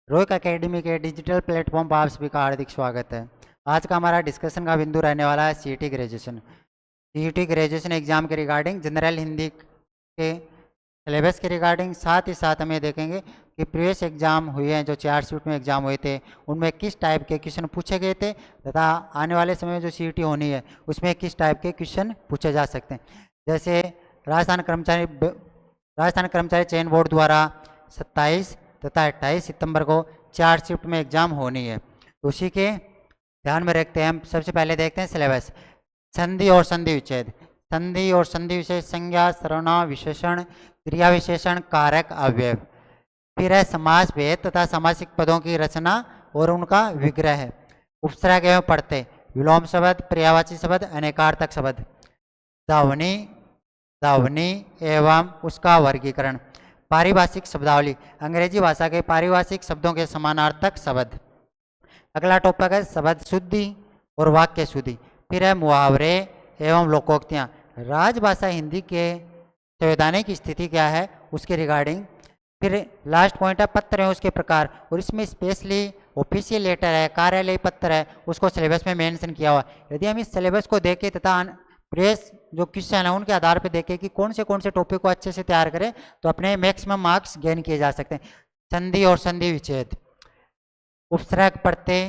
रोक एकेडमी के digital platform पर आप सभी का हार्दिक स्वागत है। आज का हमारा डिस्कशन का बिंदु रहने वाला है CET graduation. CET graduation exam के रिगार्डिंग जनरल हिंदी के सिलेबस के रिगार्डिंग, साथ ही साथ हमें देखेंगे कि प्रीवियस एग्जाम हुए हैं, जो 4 शिफ्ट में एग्जाम हुए थे, उनमें किस टाइप के क्वेश्चन पूछे गए थे तथा आने वाले समय में जो सीईटी होनी है उसमें किस टाइप के क्वेश्चन पूछे जा सकते हैं। जैसे राजस्थान कर्मचारी चयन बोर्ड द्वारा 27 तथा 28 सितंबर को 4 शिफ्ट में एग्जाम होनी है। उसी के ध्यान में रखते हैं हम सबसे पहले देखते हैं सिलेबस। संधि और संधि विच्छेद। संधि और संधि विशेष संज्ञा, सर्वनाम, विशेषण, क्रिया विशेषण, कारक, अवयव। फिर है समास भेद तथा समासिक पदों की रचना और उनका विग्रह। उपसर्ग एवं प्रत्यय, विलोम शब्द, पर्यायवाची शब्द, अनेकार्थक शब्द। ध्वनि ध्वनि एवं उसका वर्गीकरण। पारिभाषिक शब्दावली, अंग्रेजी भाषा के पारिभाषिक शब्दों के समानार्थक शब्द। अगला टॉपिक है शब्द शुद्धि और वाक्य शुद्धि। फिर है मुहावरे एवं लोकोक्तियाँ। राजभाषा हिंदी के संवैधानिक स्थिति क्या है उसके रिगार्डिंग। फिर लास्ट पॉइंट है पत्र है उसके प्रकार, और इसमें स्पेशली ऑफिशियल लेटर है, कार्यालय पत्र है, उसको सिलेबस में मेंशन किया हुआ। यदि हम इस सिलेबस को देखें तथा प्रेस जो क्वेश्चन है उनके आधार पर देखें कि कौन से टॉपिक को अच्छे से तैयार करें तो अपने मैक्सिमम मार्क्स गेन किए जा सकते हैं। संधि और संधि विच्छेद, उपसर्ग प्रत्यय,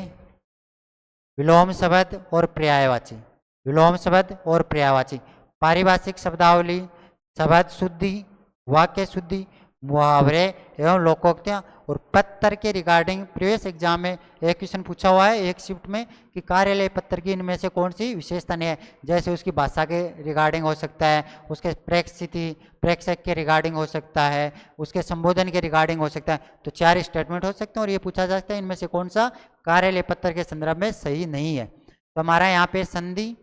विलोम शब्द और पर्यायवाची, विलोम शब्द और पर्यायवाची। पारिभाषिक शब्दावली, शब्द शुद्धि, वाक्य शुद्धि, मुहावरे एवं लोकोक्तियाँ। और पत्र के रिगार्डिंग प्रीवियस एग्जाम में एक क्वेश्चन पूछा हुआ है एक शिफ्ट में कि कार्यालय पत्र की इनमें से कौन सी विशेषता नहीं है। जैसे उसकी भाषा के रिगार्डिंग हो सकता है, उसके प्रेक्षक के रिगार्डिंग हो सकता है, उसके संबोधन के रिगार्डिंग हो सकता है। तो 4 स्टेटमेंट हो सकते हैं और ये पूछा जा सकता है इनमें से कौन सा कार्यालय पत्र के संदर्भ में सही नहीं है। तो हमारा यहाँ पे संधि,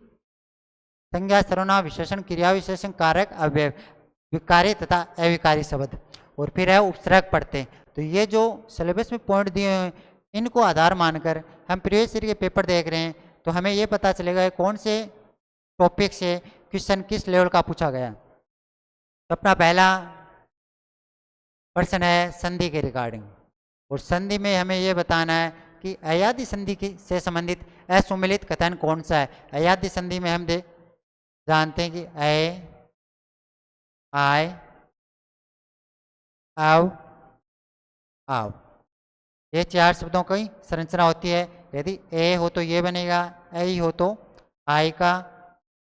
संज्ञा, सर्वनाम, विशेषण, क्रिया विशेषण, कारक, अव्यय, विकारी तथा अविकारी शब्द। और फिर है उपसर्ग प्रत्यय। तो ये जो सिलेबस में पॉइंट दिए हैं इनको आधार मानकर हम प्रीवियस ईयर के पेपर देख रहे हैं तो हमें ये पता चलेगा कौन से टॉपिक से क्वेश्चन किस लेवल का पूछा गया। तो अपना पहला प्रश्न है संधि के रिगार्डिंग, और संधि में हमें ये बताना है कि अयादी संधि से संबंधित असुमिलित कथन कौन सा है। अयादी संधि में हम जानते हैं कि आय, आव, आव, ये 4 शब्दों की संरचना होती है। यदि ए हो तो ये बनेगा, ऐ हो तो आय का,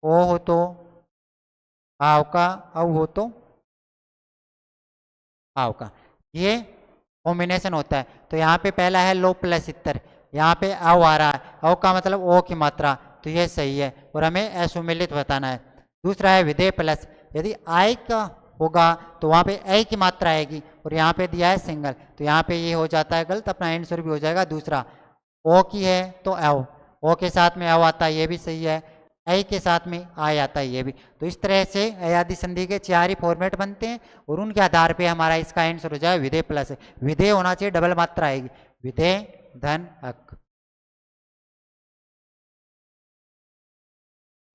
ओ हो तो आव का, औ हो तो आव का, ये कॉम्बिनेशन होता है। तो यहाँ पे पहला है लो प्लस इतर, यहाँ पे अव आ रहा है, अव का मतलब ओ की मात्रा, तो ये सही है और हमें असुमिलित बताना है। दूसरा है विधेय प्लस, यदि आय का होगा तो वहाँ पे ए की मात्रा आएगी और यहाँ पे दिया है सिंगल, तो यहाँ पे ये हो जाता है गलत, अपना आंसर भी हो जाएगा दूसरा। ओ की है तो एव, ओ के साथ में एव आता है ये भी सही है, ऐ के साथ में आय आता है ये भी। तो इस तरह से अयादी संधि के 4 ही फॉर्मेट बनते हैं और उनके आधार पे हमारा इसका आंसर हो जाए विधेय प्लस। विधेय होना चाहिए, डबल मात्रा आएगी, विधेय धन अक।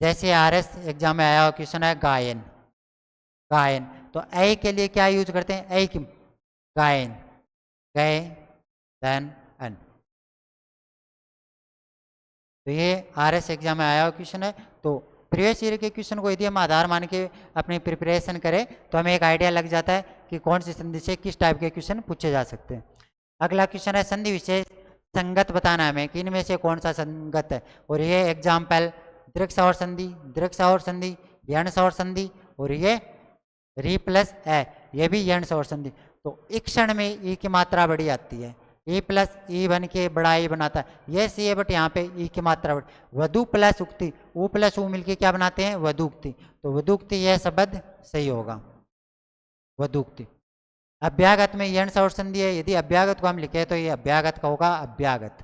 जैसे आरएस एग्जाम में आया हुआ क्वेश्चन है गायन, गायन, तो ऐ के लिए क्या यूज करते हैं, ऐ की गायन, गए धन अन। तो ये आरएस एग्जाम में आया हुआ क्वेश्चन है। तो प्रीवियस ईयर के क्वेश्चन को यदि हम आधार मान के अपनी प्रिपरेशन करें तो हमें एक आइडिया लग जाता है कि कौन सी संधि से किस टाइप के क्वेश्चन पूछे जा सकते हैं। अगला क्वेश्चन है संधि विशेष संगत बताना हमें कि इनमें से कौन सा संगत है। और ये एग्जाम्पल दीर्घ सवर संधि, दीर्घ सवर संधि, यण सवर संधि, और ये री प्लस ए, ये भी यण सवर संधि। तो एक क्षण में ई की मात्रा बड़ी आती है, ई प्लस ई बन के बड़ा ई बनाता है, ये सी है, बट यहाँ पे ई की मात्रा बड़ी। वधु प्लस उक्ति, ऊ प्लस ऊ मिलके क्या बनाते हैं, वधुक्ति। तो वधुक्ति यह शब्द सही होगा, वधुक्ति। अभ्यागत में यण सवर संधि है, यदि अभ्यागत को हम लिखे तो ये अभ्यागत का होगा अभ्यागत,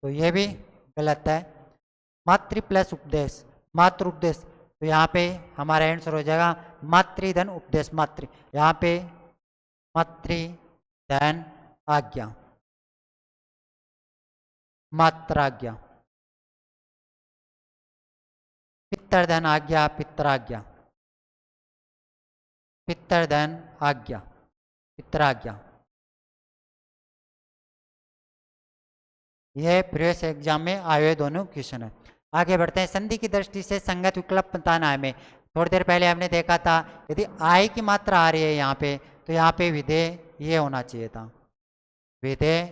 तो ये भी गलत है। मातृ प्लस उपदेश, मातृ उपदेश, तो यहाँ पे हमारा आंसर हो जाएगा मातृधन उपदेश मातृ, यहाँ पे मातृ धन आज्ञा, मात्राज्ञा, पितृधन आज्ञा, पितराज्ञा, पितृधन आज्ञा, पितराज्ञा। यह प्रीवियस एग्जाम में आए हुए दोनों क्वेश्चन है। आगे बढ़ते हैं। संधि की दृष्टि से संगत विकल्प बताना है हमें। थोड़ी देर पहले हमने देखा था यदि आय की मात्रा आ रही है यहाँ पे, तो यहाँ पे विधेय ये होना चाहिए था, विधेय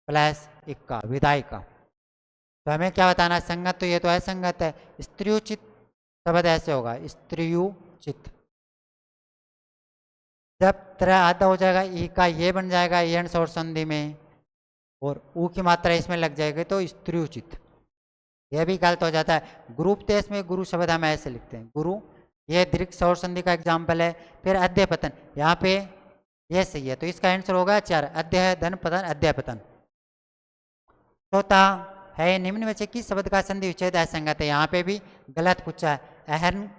प्लस इक्का, विधायी का। तो हमें क्या बताना है, संगत तो ये तो असंगत है, स्त्रियोचित शब्द ऐसे होगा, स्त्रियोचित। जब तरह आधा हो जाएगा ई का ये बन जाएगा एन और संधि में, और ऊ की मात्रा इसमें लग जाएगी तो स्त्रियोचित। यह भी गलत हो जाता है। गुरु उपदेश में गुरु शब्द हम ऐसे लिखते हैं, गुरु, ये दीर्घ सौर संधि का एग्जाम्पल है। फिर अध्यपतन, यहाँ पे ये सही है, तो इसका आंसर होगा 4, अध्यय धन पतन अध्यपतन। चौथा है निम्न में से किस शब्द का संधि विच्छेद असंगत है, यहाँ पे भी गलत पूछा है। अहन,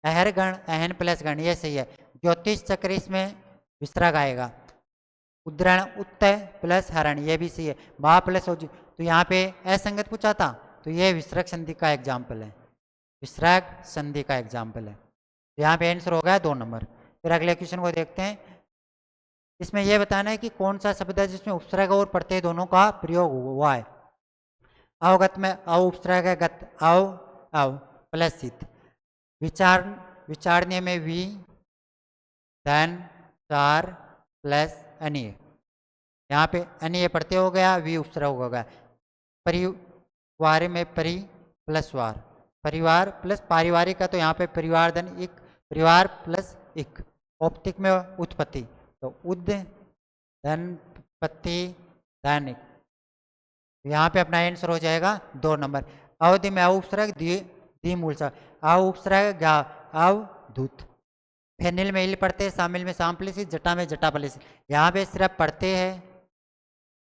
अहरगण, अहन प्लस गण, ये सही है। ज्योतिष चक्र इसमें विसर्ग आएगा। उद्रण, उत्तय प्लस हरण, ये भी सही है। महा प्लस हो, तो यहाँ पे असंगत पूछा था, तो ये विसर्ग संधि का एग्जाम्पल है, विसर्ग संधि का एग्जाम्पल है। तो यहाँ पे आंसर होगा 2 नंबर। फिर अगले क्वेश्चन को देखते हैं। इसमें यह बताना है कि कौन सा शब्द है जिसमें उपसर्ग और प्रत्यय दोनों का प्रयोग हुआ है। अवगत में अव उपसर्ग है, गत अव अव प्लस सित। विचार, विचारणीय में वी, धन, चार प्लस अनिय, यहाँ पे अनिय प्रत्यय हो गया, वी उपसर्ग हो गया। परिवार में परि प्लस वार, परिवार प्लस पारिवारिक का, तो यहाँ पे परिवार धन इक, परिवार प्लस इक। औपतिक में उत्पत्ति, तो उद धन पत्ति धन इक, यहाँ पे अपना आंसर हो जाएगा 2 नंबर। अवधि में अव उपसर्ग दी मूल सा, अव उपसर्ग गा, अव धूत। फेनिल में इल पढ़ते, शामिल में शाम प्लस, जटा में जटा प्लस। यहाँ पे सिर्फ पढ़ते हैं,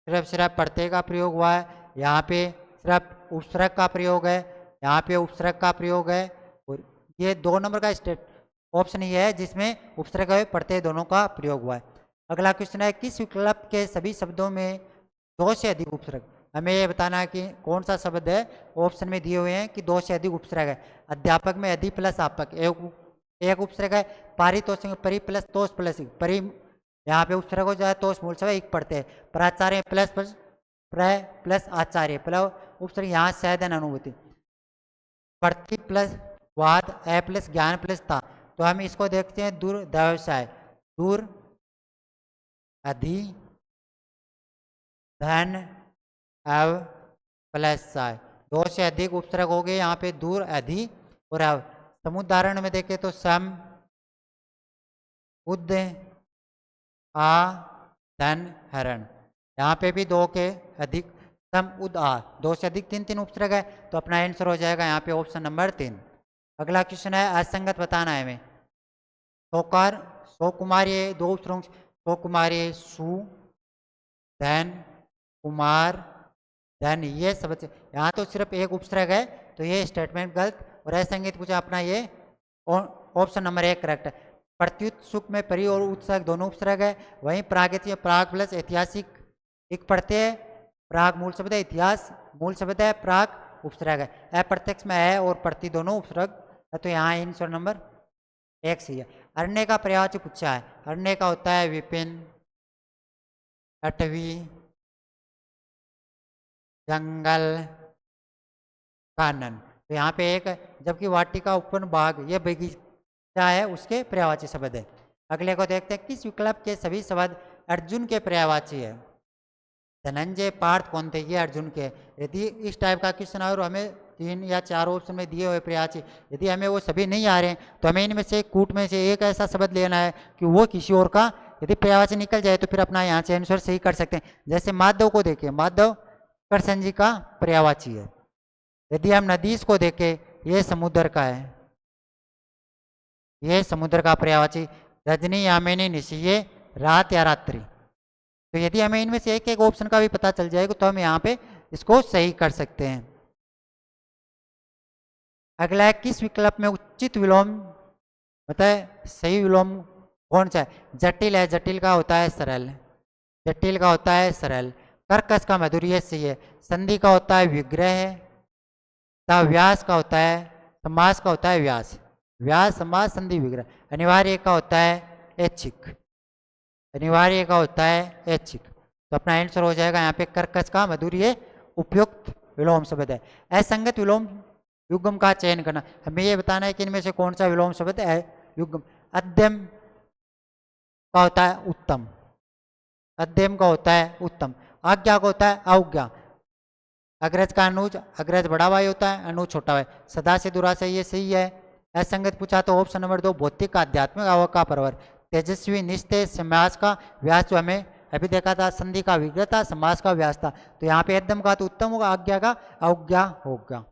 सिर्फ पढ़ते का प्रयोग हुआ है। यहाँ पे सिर्फ उपसर्ग का प्रयोग है, यहाँ पे उपसर्ग का प्रयोग है। और ये 2 नंबर का स्टेट ऑप्शन ये है जिसमें उपसर्ग और प्रत्यय दोनों का प्रयोग हुआ है। अगला क्वेश्चन है, किस विकल्प के सभी शब्दों में 2 से अधिक उपसर्ग। हमें ये बताना है कि कौन सा शब्द है, ऑप्शन में दिए हुए हैं कि 2 से अधिक उपसर्ग है। अध्यापक में अधि प्लस आपक एक उपसर्ग है। पारितोषिक में परि प्लस तोष प्लस इक, परि यहाँ पे उपसर्ग हो जाए, तोष मूल से एक पढ़ते हैं। प्राचार्य प्लस प्र प्लस आचार्य प्लस उपसर्ग, यहाँ सैदन अनुभूति। प्रति प्लस वाद, ए प्लस ज्ञान प्लस था। तो हम इसको देखते हैं दूर व्यवसाय, दूर अधि धन अव प्लस साय, 2 से अधिक उपसर्ग हो गए यहाँ पे, दूर अधि और अव। समुदाहरण में देखें तो सम उद आ धन हरण, यहाँ पे भी 2 के अधिक, सम उद आ, 2 से अधिक 3 उपसर्ग है, तो अपना आंसर हो जाएगा यहाँ पे ऑप्शन नंबर 3। अगला क्वेश्चन है, असंगत बताना है हमें। सोकार, सो कुमारी, 2 उपसर्ग, सो कुमारी, सु धन कुमार धन, ये सब। यहाँ तो सिर्फ एक उपसर्ग है, तो ये स्टेटमेंट गलत। और असंगत पूछा, अपना ये ऑप्शन नंबर 1 करेक्ट है। प्रत्युत सुख में परि और उत्सर्ग दोनों उपसर्ग है। वहीं प्रागैतिक, प्राग प्लस ऐतिहासिक एक पढ़ते हैं, प्राग मूल शब्द है, इतिहास मूल शब्द है, प्राग उपसर्ग है। अप्रत्यक्ष में है और प्रति दोनों उपसर्ग है, तो यहाँ आंसर नंबर 1 सही है। अरण्य का पर्यायवाची पूछा है। अरण्य का होता है विपिन, अटवी, जंगल, कानन। तो यहाँ पे एक, जबकि वाटिका, उपवन, बाग, ये बगीचा है, उसके पर्यायवाची शब्द है। अगले को देखते हैं, किस विकल्प के सभी शब्द अर्जुन के पर्यायवाची है। धनंजय, पार्थ कौन थे, ये अर्जुन के। यदि इस टाइप का क्वेश्चन और हमें 3 या 4 ऑप्शन में दिए हुए पर्यायवाची, यदि हमें वो सभी नहीं आ रहे हैं, तो हमें इनमें से कूट में से एक ऐसा शब्द लेना है कि वो किसी और का यदि पर्यायवाची निकल जाए, तो फिर अपना यहाँ से आंसर सही कर सकते हैं। जैसे माधव को देखिए, माधव कृष्ण जी का पर्यायवाची है। यदि हम नदीस को देखें, ये समुद्र का है, ये समुद्र का पर्यायवाची। रजनी, यामिनी, निशी, ये रात या रात्रि। तो यदि हमें इनमें से एक एक ऑप्शन का भी पता चल जाएगा, तो हम यहाँ पे इसको सही कर सकते हैं। अगला है, किस विकल्प में उचित विलोम मतलब सही विलोम कौन सा है। जटिल है, जटिल का होता है सरल, जटिल का होता है सरल। कर्कश का मधुर्य सही है। संधि का होता है विग्रह, व्यास का होता है, समास का होता है व्यास, व्यास समास संधि विग्रह। अनिवार्य का होता है ऐच्छिक, अनिवार्य का होता है ऐच्छिक। तो अपना आंसर हो जाएगा यहाँ पे कर्कश का मधुर, ये उपयुक्त विलोम शब्द है। असंगत विलोम युग्म का चयन करना, हमें ये बताना है कि इनमें से कौन सा विलोम शब्द है युग्म। अध्यम का होता है उत्तम, अध्यम का होता है उत्तम। आज्ञा का होता है अवज्ञा। अग्रज का अनुज, अग्रज बड़ा भाई होता है, अनुज छोटा भाई। सदा से दुरा से, ये सही है। असंगत पूछा तो ऑप्शन नंबर 2 भौतिक आध्यात्मिक आवक का परवर। तेजस्वी निस्तेज समास का व्यास जो हमें अभी देखा था, संधि का विग्रह था, समास का व्यास था। तो यहाँ पे एकदम का तो उत्तम होगा, आज्ञा का अवज्ञा होगा।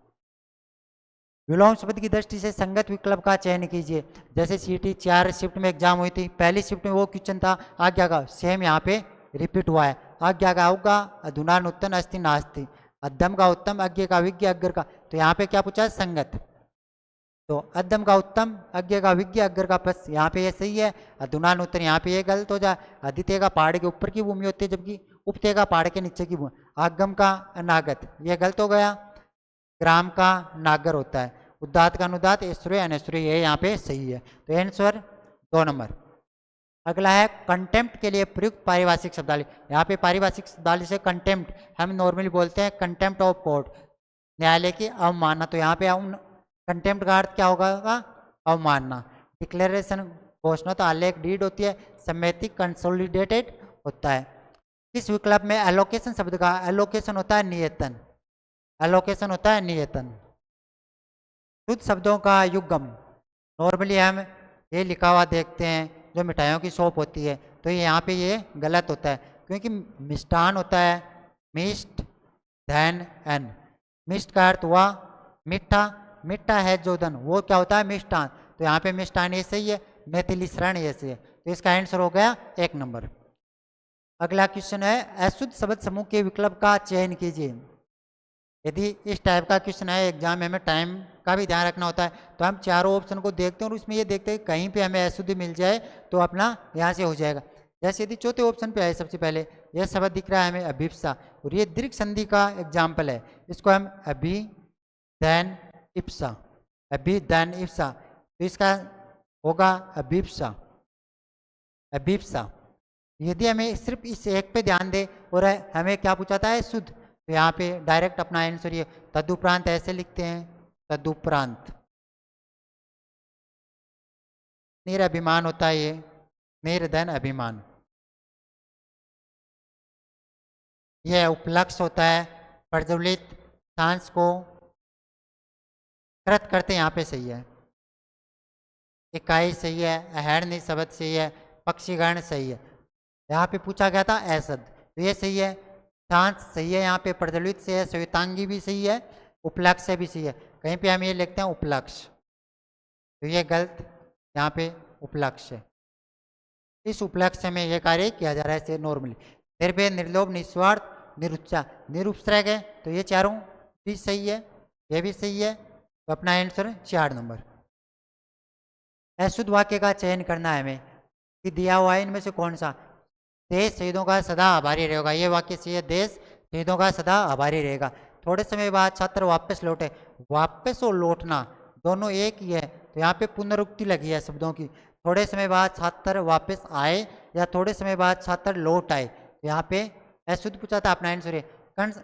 विलोम शब्द की दृष्टि से संगत विकल्प का चयन कीजिए। जैसे सीटी 4 शिफ्ट में एग्जाम हुई थी, पहली शिफ्ट में वो क्वेश्चन था आज्ञा का, सेम यहाँ पे रिपीट हुआ है। आज्ञा का अवज्ञा, अधुना नूतन अस्ति नास्ति। अध्यम का उत्तम, अज्ञ का विज्ञ, अग्र का। तो यहाँ पे क्या पूछा, संगत। तो अध्यम का उत्तम, अज्ञ का विज्ञ, अग्र का पस, यहाँ पे ये सही है। अधुना नूतन यहाँ पे ये गलत हो जाए। आदित्य का पहाड़ के ऊपर की भूमि होती है, जबकि उपते का पहाड़ के नीचे की भूमि। आगम का अनागत, ये गलत हो गया। ग्राम का नागर होता है। उदात का अनुदात, ऐश्वर्य अनैश्वर्य, ये यहाँ पे सही है। तो आंसर 2 नंबर। अगला है कंटेम्प्ट के लिए प्रयुक्त पारिभाषिक शब्दावली। यहाँ पे पारिभाषिक शब्दावली से कंटेम्प्ट हम नॉर्मली बोलते हैं कंटेम्प्ट ऑफ कोर्ट, न्यायालय की अवमानना। तो यहाँ पे कंटेम्प्ट का अर्थ क्या होगा, अवमानना। डिक्लेरेशन घोषणा तो आलेख डीड होती है। सम्मति कंसोलिडेटेड होता है। इस विकल्प में एलोकेशन शब्द का, एलोकेशन होता है नियतन, एलोकेशन होता है नियतन। शुद्ध शब्दों का युग्म, नॉर्मली हम ये लिखा हुआ देखते हैं जो मिठाइयों की शॉप होती है, तो ये यहाँ पे ये गलत होता है, क्योंकि मिष्टान होता है मिष्ट धन एन। मिष्ट का अर्थ हुआ मिठा, मिठा है जो धन, वो क्या होता है मिष्टान। तो यहाँ पे मिष्टान ये सही है, मैथिली शरण ये सही है। तो इसका आंसर हो गया 1 नंबर। अगला क्वेश्चन है अशुद्ध शब्द समूह के विकल्प का चयन कीजिए। यदि इस टाइप का क्वेश्चन है एग्जाम में, हमें टाइम का भी ध्यान रखना होता है। तो हम चारों ऑप्शन को देखते हैं और उसमें ये देखते हैं कहीं पे हमें अशुद्धि मिल जाए तो अपना यहाँ से हो जाएगा। जैसे यदि चौथे ऑप्शन पे आए, सबसे पहले यह शब्द दिख रहा है हमें अभिप्सा, और ये दीर्घ संधि का एग्जाम्पल है। इसको हम अभी दैन इप्सा, अभी दैन इप्सा, तो इसका होगा अभिप्सा, अभिप्सा। यदि हमें सिर्फ इस एक पे ध्यान दे और हमें क्या पूछा था है शुद्ध, तो यहाँ पे डायरेक्ट अपना आंसर ये तदुपरांत ऐसे लिखते हैं, तदुपरांत। निरअभिमान होता है ये, निर्धन अभिमान। यह उपलक्ष्य होता है, प्रज्वलित सांस को कृत करते यहाँ पे सही है। इकाई सही है, अहरणी शब्द सही है, पक्षीगण सही है। यहाँ पे पूछा गया था ऐसद, तो ये सही है। सांस सही है, यहाँ पे प्रज्वलित से है, श्वेतांगी भी सही है, उपलक्ष्य से भी सही है। कहीं पे हम ये लिखते हैं उपलक्ष्य, तो ये गलत, यहाँ पे उपलक्ष्य। इस उपलक्ष्य में ये कार्य किया जा रहा है नॉर्मली। निर्भय, निर्लोभ, निस्वार्थ, निरुत्साह, निरुपस्रय है, तो ये चारों भी सही है, ये भी सही है। तो अपना आंसर 4 नंबर। अशुद्ध वाक्य का चयन करना है हमें कि दिया हुआ है इनमें से कौन सा। देश शहीदों का सदा आभारी रहेगा, ये वाक्य सही है, देश शहीदों का सदा आभारी रहेगा। थोड़े समय बाद छात्र वापस लौटे, वापस और लौटना दोनों एक ही है, तो यहाँ पे पुनरुक्ति लगी है शब्दों की। थोड़े समय बाद छात्र वापस आए या थोड़े समय बाद छात्र लौट आए, तो यहाँ पे अशुद्ध पूछा था, अपना आंसर है कंस।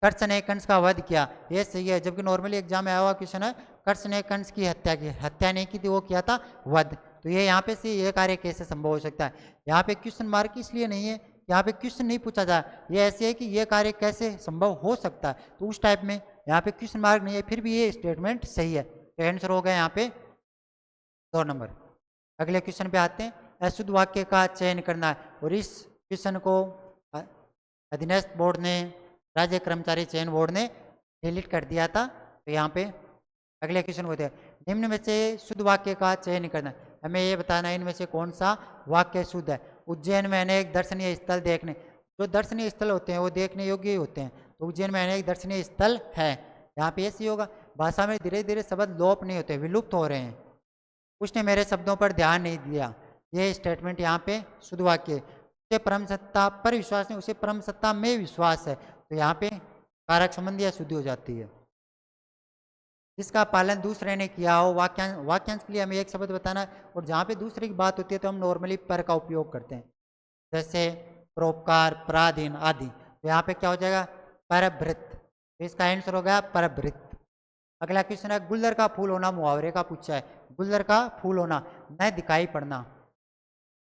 कर्ष ने कंस का वध किया, ये सही है, जबकि नॉर्मली एग्जाम में आया हुआ क्वेश्चन है कर्ष ने कंस की हत्या की, हत्या नहीं की थी, वो किया था वध। तो ये यहाँ पे से ये कार्य कैसे संभव हो सकता है। यहाँ पे क्वेश्चन मार्क इसलिए नहीं है, यहाँ पे क्वेश्चन नहीं पूछा जा, ये ऐसे है कि ये कार्य कैसे संभव हो सकता है, तो उस टाइप में यहाँ पे क्वेश्चन मार्क नहीं है, फिर भी ये स्टेटमेंट सही है। तो आंसर हो गया यहाँ पे 2 नंबर। अगले क्वेश्चन पे आते हैं। अशुद्ध वाक्य का चयन करना है, और इस क्वेश्चन को अधीनस्थ बोर्ड ने, राज्य कर्मचारी चयन बोर्ड ने डिलीट कर दिया था। तो यहाँ पे अगले क्वेश्चन होते हैं, निम्न में से शुद्ध वाक्य का चयन करना। हमें ये बताना है इनमें से कौन सा वाक्य शुद्ध है। उज्जैन में अनेक दर्शनीय स्थल देखने, जो दर्शनीय स्थल होते हैं वो देखने योग्य ही होते हैं, तो उज्जैन में अनेक दर्शनीय स्थल है, यहाँ पे ऐसी होगा। भाषा में धीरे धीरे शब्द लोप नहीं होते, विलुप्त हो रहे हैं। उसने मेरे शब्दों पर ध्यान नहीं दिया, ये स्टेटमेंट यहाँ पे शुद्ध वाक्य। उसे परम सत्ता पर विश्वास नहीं, उसे परम सत्ता में विश्वास है, तो यहाँ पे कारक संबंधी अशुद्धि हो जाती है। जिसका पालन दूसरे ने किया हो, वाक्यांश, वाक्यांश के लिए हमें एक शब्द बताना है, और जहाँ पे दूसरे की बात होती है तो हम नॉर्मली पर का उपयोग करते हैं। जैसे परोपकार, पराधीन आदि। तो यहाँ पे क्या हो जाएगा, परभृत। तो इसका आंसर हो गया परभृत। अगला क्वेश्चन है, गुल्लर का फूल होना मुहावरे का पूछा है। गुल्लर का फूल होना, न दिखाई पड़ना,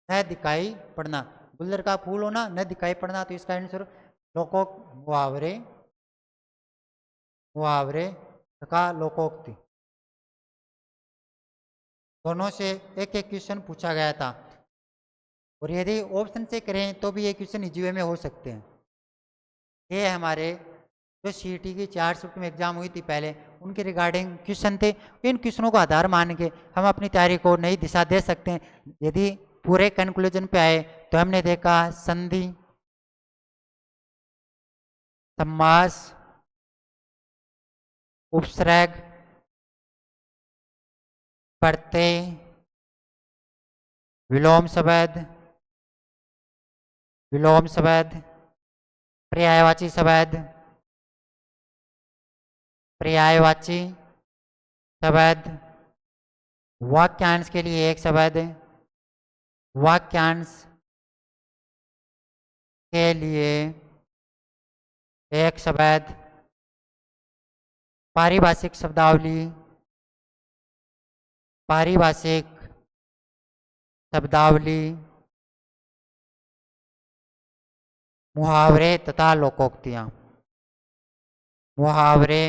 न दिखाई पड़ना, गुल्लर का फूल होना, न दिखाई पड़ना। तो इसका आंसर लोकोक मुहावरे, मुहावरे का लोकोक्ति। दोनों से एक एक क्वेश्चन पूछा गया था, और यदि ऑप्शन से करें तो भी ये क्वेश्चन इजी वे में हो सकते हैं। ये हमारे जो सीईटी की 4 शिफ्ट में एग्जाम हुई थी पहले, उनके रिगार्डिंग क्वेश्चन थे। इन क्वेश्चनों को आधार मान के हम अपनी तैयारी को नई दिशा दे सकते हैं। यदि पूरे कंक्लूजन पे आए तो हमने देखा संधि, समास, उपसर्ग, प्रत्यय, विलोम शब्द, विलोम शब्द, पर्यायवाची शब्द, पर्यायवाची शब्द, वाक्यांश के लिए एक शब्द, वाक्यांश के लिए एक शब्द, पारिभाषिक शब्दावली, पारिभाषिक शब्दावली, मुहावरे तथा लोकोक्तियां, मुहावरे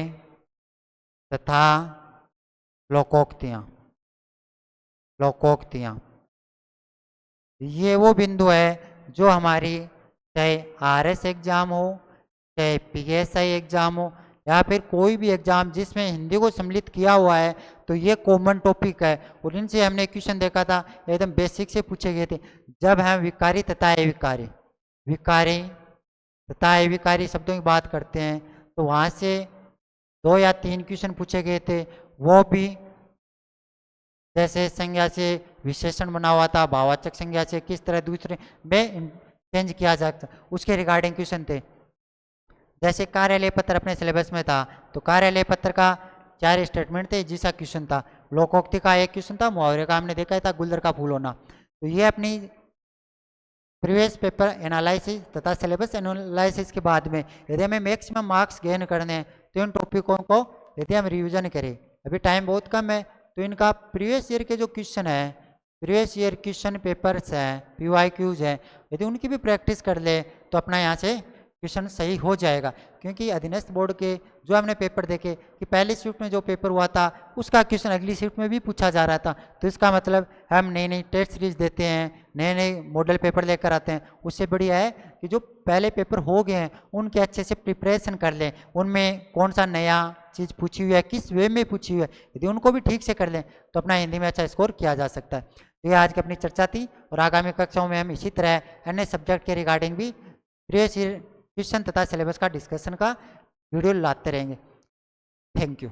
तथा लोकोक्तियां, लोकोक्तियां। ये वो बिंदु है जो हमारी चाहे आरएस एग्जाम हो, चाहे पीएसआई एग्जाम हो, या फिर कोई भी एग्जाम जिसमें हिंदी को सम्मिलित किया हुआ है, तो ये कॉमन टॉपिक है। और इनसे हमने क्वेश्चन देखा था, एकदम बेसिक से पूछे गए थे। जब हम विकारी तथा अविकारी, विकारी तथा अविकारी शब्दों की बात करते हैं, तो वहाँ से 2 या 3 क्वेश्चन पूछे गए थे। वो भी जैसे संज्ञा से विशेषण बना हुआ था, भाववाचक संज्ञा से किस तरह दूसरे में चेंज किया जा सकता, उसके रिगार्डिंग क्वेश्चन थे। जैसे कार्यालय पत्र अपने सिलेबस में था, तो कार्यालय पत्र का 4 स्टेटमेंट थे, जिसका क्वेश्चन था। लोकोक्ति का एक क्वेश्चन था, मुहावरे का हमने देखा था गुल्लर का फूल होना। तो ये अपनी प्रीवियस पेपर एनालिसिस तथा सिलेबस एनालिसिस के बाद में यदि हमें मैक्सिमम मार्क्स गेन करने हैं, तो इन टॉपिकों को यदि हम रिवीजन करें, अभी टाइम बहुत कम है, तो इनका प्रीवियस ईयर के जो क्वेश्चन है, प्रीवियस ईयर क्वेश्चन पेपर्स हैं, PYQs हैं, यदि उनकी भी प्रैक्टिस कर ले तो अपना यहाँ से क्वेश्चन सही हो जाएगा। क्योंकि अधीनस्थ बोर्ड के जो हमने पेपर देखे कि पहली शिफ्ट में जो पेपर हुआ था, उसका क्वेश्चन अगली शिफ्ट में भी पूछा जा रहा था। तो इसका मतलब हम नई नई टेस्ट सीरीज देते हैं, नए नए मॉडल पेपर लेकर आते हैं। उससे बढ़िया है कि जो पहले पेपर हो गए हैं उनके अच्छे से प्रिपरेशन कर लें, उनमें कौन सा नया चीज़ पूछी हुई है, किस वे में पूछी हुई है, यदि उनको भी ठीक से कर लें तो अपना हिंदी में अच्छा स्कोर किया जा सकता है। तो ये आज की अपनी चर्चा थी, और आगामी कक्षाओं में हम इसी तरह अन्य सब्जेक्ट के रिगार्डिंग भी प्रीवियस ईयर क्वेश्चन तथा सिलेबस का डिस्कशन का वीडियो लाते रहेंगे। Thank you.